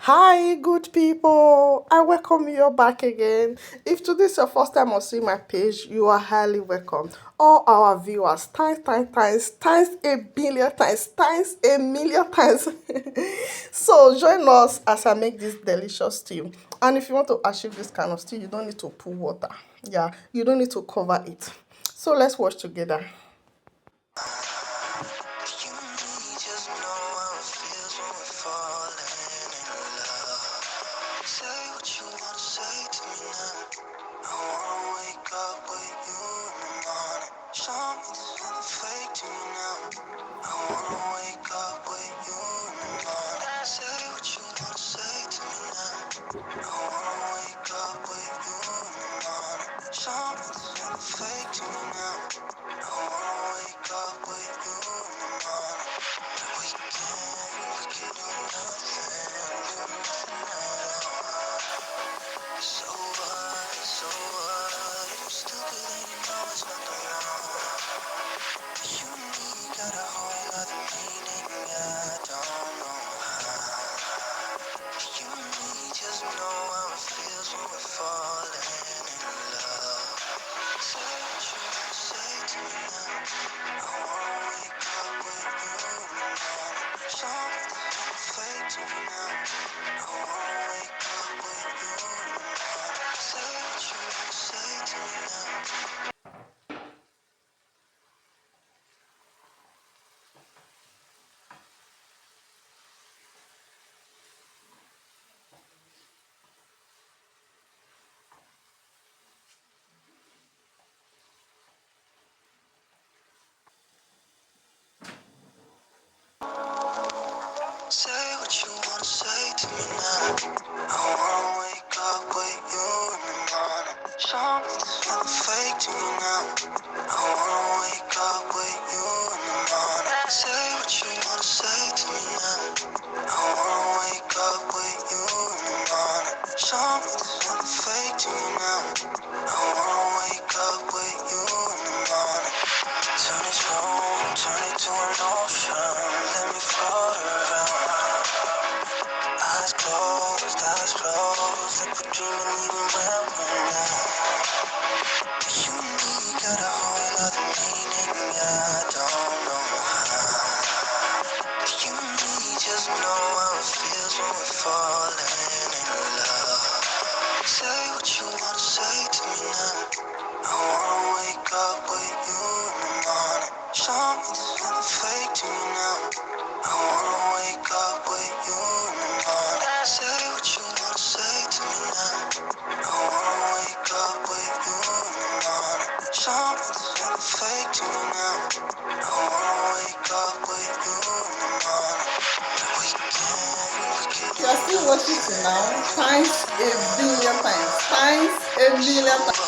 Hi, good people. I welcome you back again. If today is your first time on seeing my page, you are highly welcome. All our viewers, times a billion times a million times. So join us as I make this delicious stew. And if you want to achieve this kind of stew, you don't need to put water. Yeah, you don't need to cover it. So let's watch together. You and me just know how it feels when we're falling in love. Say what you wanna say to me now. I wanna wake up with you in the morning. Show me there's nothing fake to me now. I wanna wake up with you in the morning. Say what you wanna say to me now. I wanna wake up with you in the morning. Show me there's nothing fake to me now. I wanna wake up with you in the morning. We can do nothing at all. So what, so what? If I'm stupid, then you know it's not the wrong. You and me got a whole other meaning, I don't know how. You and me just know how it feels when we're falling in love. Say what you wanna say to me now. I wanna wake up with you in the morning. Show me there's nothing fake to me now. I wanna wake up with you in the morning. Say what you wanna say to me now. Say what you wanna say to me now. I wanna wake up with you in the morning. Show me there's nothing fake to me now. I wanna wake up with you in the morning. Say what you wanna say to me now. I wanna wake up with you in the morning. Show me there's nothing fake to me now. I wanna wake up with you in the morning. Turn this room, turn it to an ocean. Let me float around. Eyes closed, like we're dreaming even when we're not. You and me got a whole other meaning, I don't know how. You and me just know how it feels when we're falling in love. Say what you wanna say to me now. I wanna wake up with you in the morning. Show me there's nothing fake to me now. I wanna wake up with you in the morning. Say what you wanna say to me now. I wanna wake up with you in the morning. Show me there's nothing fake to me now. I wanna wake up with you in the morning. We can. You are still watching it now. Times a billion times. Times a billion times.